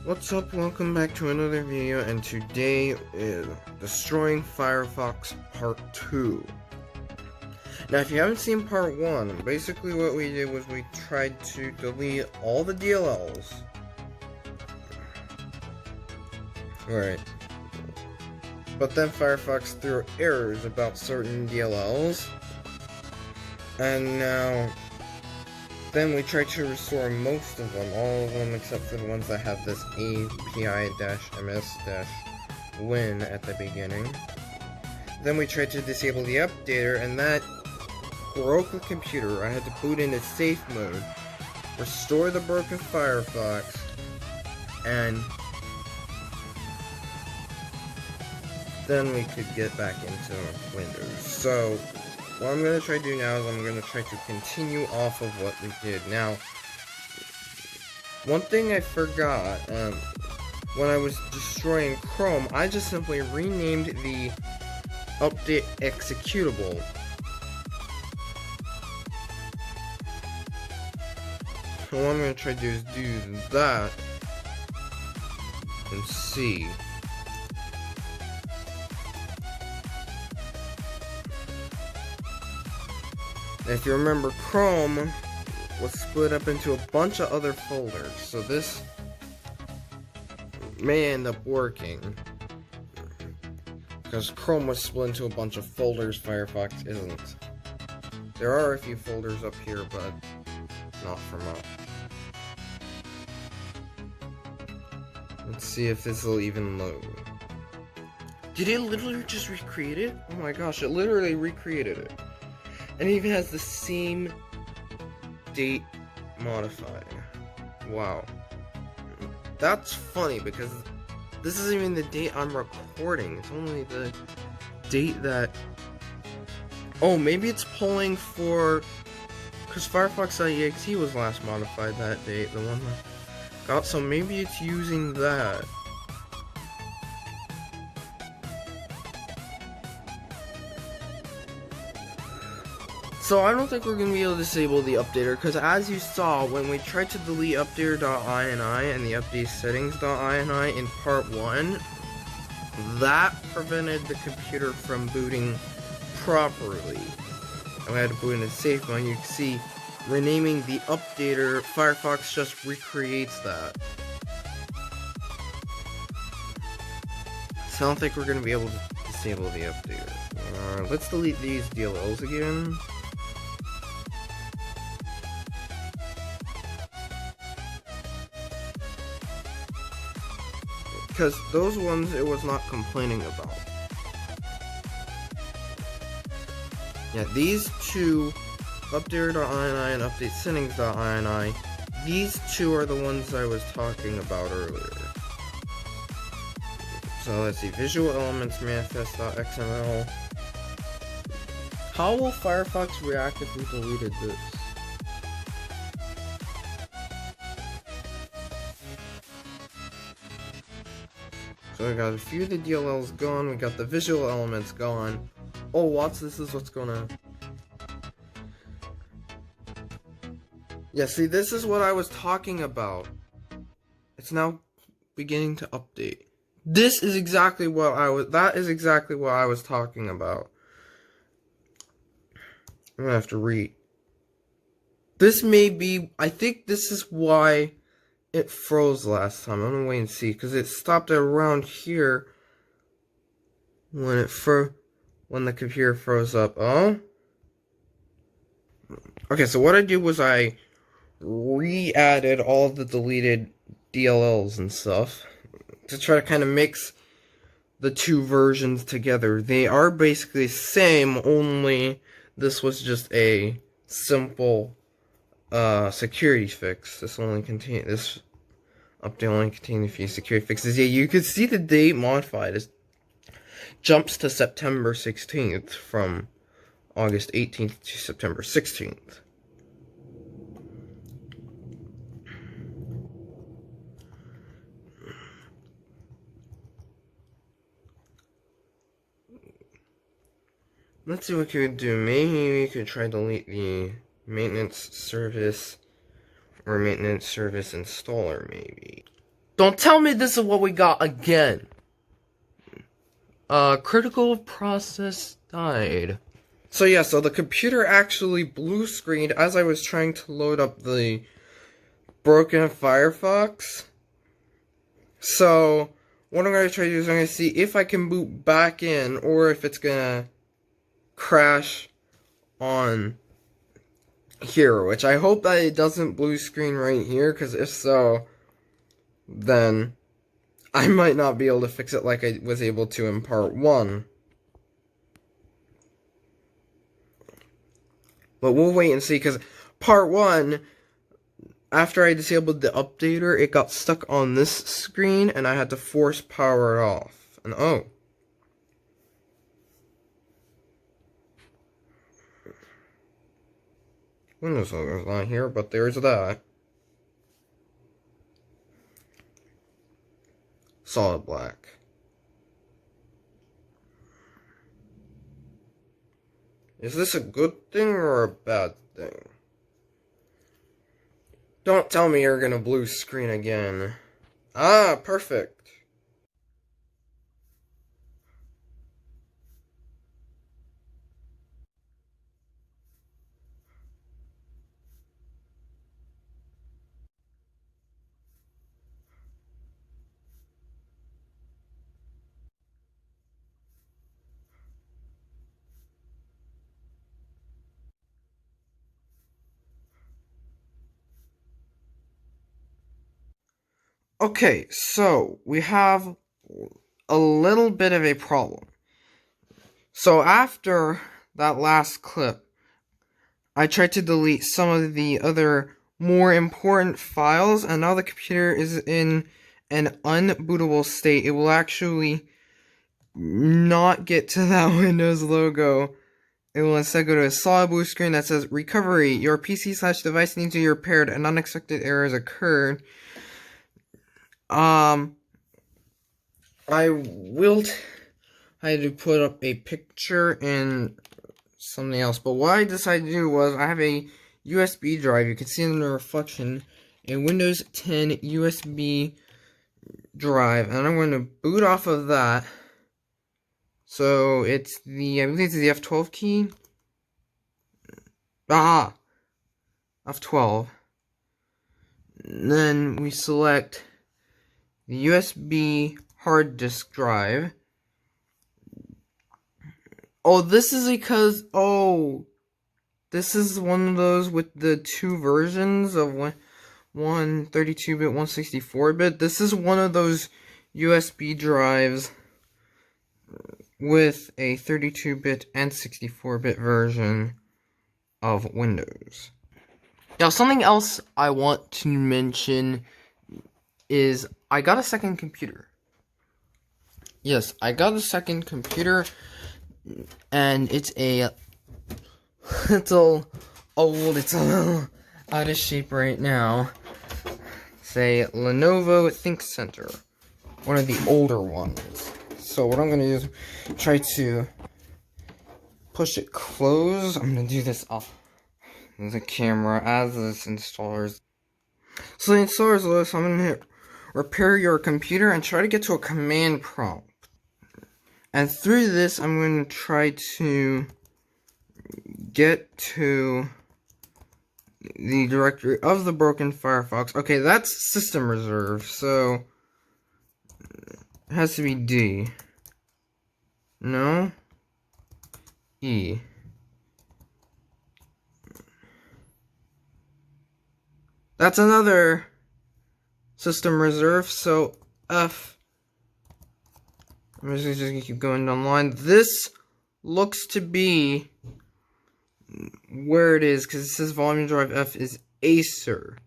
What's up? Welcome back to another video, and today is Destroying Firefox Part 2. Now, if you haven't seen Part 1, basically what we did was we tried to delete all the DLLs. Right. But then Firefox threw errors about certain DLLs. And now then we tried to restore most of them, all of them except for the ones that have this API-MS-win at the beginning. Then we tried to disable the updater, and that broke the computer. I had to boot into safe mode, restore the broken Firefox, and then we could get back into Windows. So what I'm going to try to do now is I'm going to try to continue off of what we did. Now, one thing I forgot, when I was destroying Chrome, I just simply renamed the update executable. So what I'm going to try to do is do that and see. If you remember, Chrome was split up into a bunch of other folders, so this may end up working. Because Chrome was split into a bunch of folders, Firefox isn't. There are a few folders up here, but not for much. Let's see if this will even load. Did it literally just recreate it? Oh my gosh, it literally recreated it. And it even has the same date modifier. Wow. That's funny because this isn't even the date I'm recording. It's only the date that... Oh, maybe it's pulling for... Because Firefox.exe was last modified that date. The one that got... So maybe it's using that. So I don't think we're going to be able to disable the updater, because as you saw, when we tried to delete updater.ini and the update settings.ini in part 1, that prevented the computer from booting properly. And we had to boot in a safe mode. You can see, renaming the updater, Firefox just recreates that. So I don't think we're going to be able to disable the updater. Let's delete these DLLs again. Because those ones it was not complaining about. Yeah, these two, updater.ini and update settings.ini, these two are the ones I was talking about earlier. So let's see, visual elements manifest.xml. How will Firefox react if we deleted this? So we got a few of the DLLs gone, we got the visual elements gone. Oh, this is what's gonna... Yeah, see, this is what I was talking about. It's now beginning to update. This is exactly what that is exactly what I was talking about. I'm gonna have to read. This may be, I think this is why it froze last time. I'm gonna wait and see, because it stopped around here when when the computer froze up. Oh? Okay, so what I did was I re-added all the deleted DLLs and stuff to try to kind of mix the two versions together. They are basically the same, only this was just a simple security fix. This update only contained a few security fixes. Yeah, you could see the date modified. It jumps to September 16th from August 18th to September 16th. Let's see what we could do. Maybe we could try to delete the maintenance service or maintenance service installer, maybe. Don't tell me this is what we got again. Critical process died. So yeah, so the computer actually blue screened as I was trying to load up the broken Firefox. So what I'm going to try to do is I'm going to see if I can boot back in or if it's going to crash on here, which I hope that it doesn't blue screen right here, because if so, then I might not be able to fix it like I was able to in part 1. But we'll wait and see, because part 1, after I disabled the updater, it got stuck on this screen, and I had to force power it off. And oh. Windows logo's not here, but there's that. Solid black. Is this a good thing or a bad thing? Don't tell me you're gonna blue screen again. Ah, perfect. Okay, so we have a little bit of a problem. So after that last clip, I tried to delete some of the other more important files, and now the computer is in an unbootable state. It will actually not get to that Windows logo. It will instead go to a solid blue screen that says, "Recovery, your PC/device needs to be repaired and unexpected errors occurred." I had to put up a picture and something else, but what I decided to do was I have a USB drive. You can see in the reflection a Windows 10 USB drive, and I'm going to boot off of that. So it's I believe it's the F12 key. Aha! F12. And then we select the USB hard disk drive. Oh, this is because, this is one of those with the two versions of one 32-bit, 164-bit. This is one of those USB drives with a 32-bit and 64-bit version of Windows. Now, something else I want to mention is I got a second computer. Yes, I got a second computer, and it's a little old, it's a little out of shape right now. It's a Lenovo ThinkCentre, one of the older ones. So what I'm going to do is try to push it close. I'm going to do this off the camera as this installers. So the installer's list, I'm going to hit repair your computer and try to get to a command prompt. And through this, I'm going to try to get to the directory of the broken Firefox. Okay, that's system reserve, so it has to be D. No? E. That's another system reserve, so F. I'm just gonna keep going down the line. This looks to be where it is, because it says volume drive F is Acer.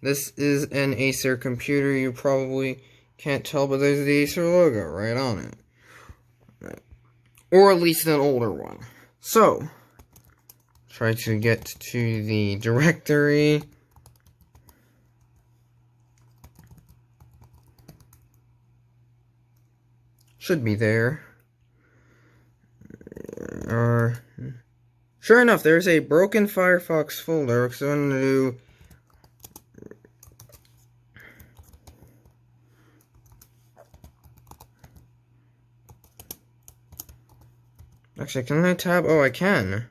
This is an Acer computer. You probably can't tell, but there's the Acer logo right on it. Right. Or at least an older one. So, try to get to the directory. Should be there. Sure enough, there's a broken Firefox folder. So I'm going to do Actually, can I tab? Oh, I can.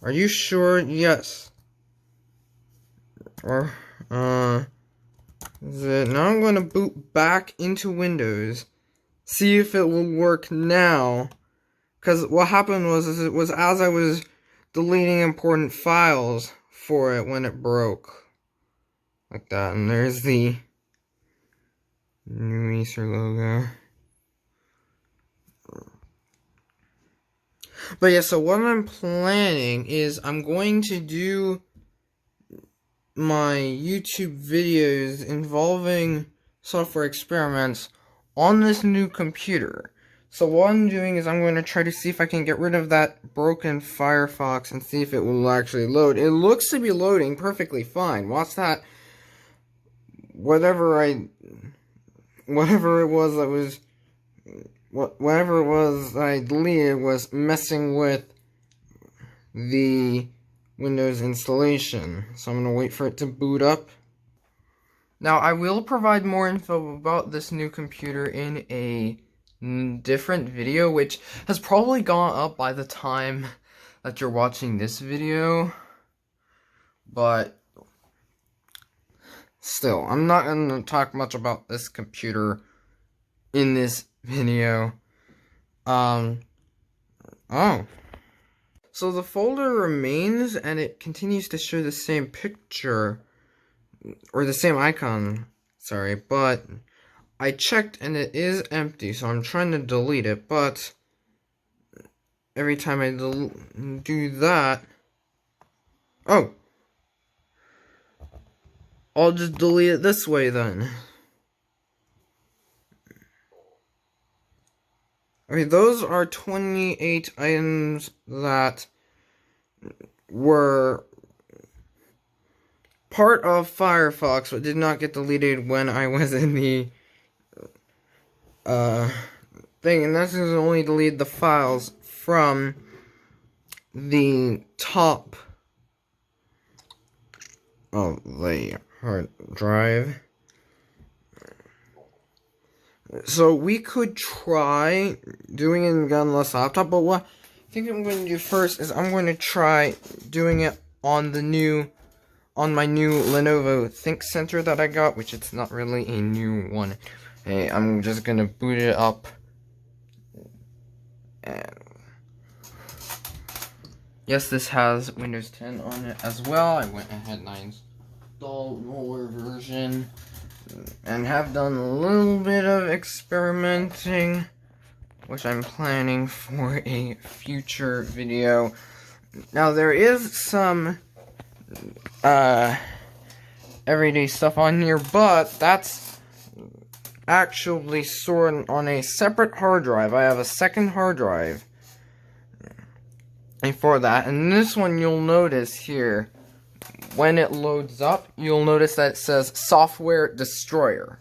Are you sure? Yes. Or, is it? Now I'm going to boot back into Windows. See if it will work now. Because what happened was, it was as I was deleting important files for it when it broke. Like that. And there's the new Acer logo. But yeah, so what I'm planning is I'm going to do my YouTube videos involving software experiments on this new computer. So what I'm doing is I'm going to try to see if I can get rid of that broken Firefox and see if it will actually load. It looks to be loading perfectly fine. Watch that. Whatever it was I deleted was messing with the Windows installation. So I'm going to wait for it to boot up. Now, I will provide more info about this new computer in a different video, which has probably gone up by the time that you're watching this video. But still, I'm not going to talk much about this computer in this video. So the folder remains, and it continues to show the same picture, or the same icon, sorry, but I checked and it is empty, so I'm trying to delete it, but every time I do that, oh, I'll just delete it this way then. Okay, those are 28 items that were part of Firefox, but did not get deleted when I was in the thing, and that's because only delete the files from the top of the hard drive. So we could try doing it again on this laptop, but what I think I'm going to do first is I'm going to try doing it on my new Lenovo Think Center that I got, which it's not really a new one. Hey, I'm just going to boot it up. And yes, this has Windows 10 on it as well. I went ahead and I installed an older version. And have done a little bit of experimenting, which I'm planning for a future video. Now, there is some everyday stuff on here, but that's actually stored on a separate hard drive. I have a second hard drive for that, and this one you'll notice here, when it loads up, you'll notice that it says Software Destroyer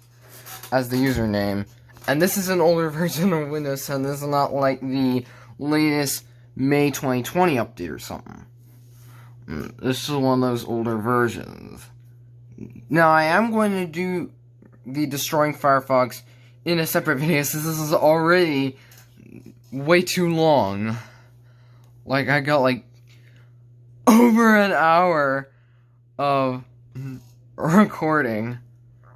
as the username. And this is an older version of Windows 10. This is not like the latest May 2020 update or something. This is one of those older versions. Now, I am going to do the Destroying Firefox in a separate video, since this is already way too long. Like, I got like over an hour of recording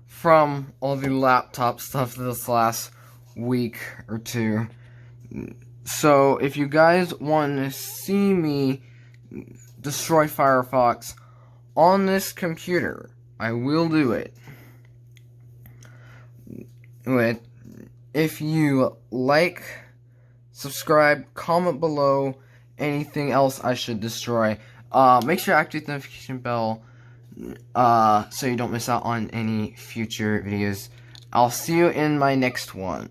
from all the laptop stuff this last week or two. So if you guys want to see me destroy Firefox on this computer, I will do it. If you like, subscribe, comment below anything else I should destroy. Make sure to activate the notification bell so you don't miss out on any future videos. I'll see you in my next one.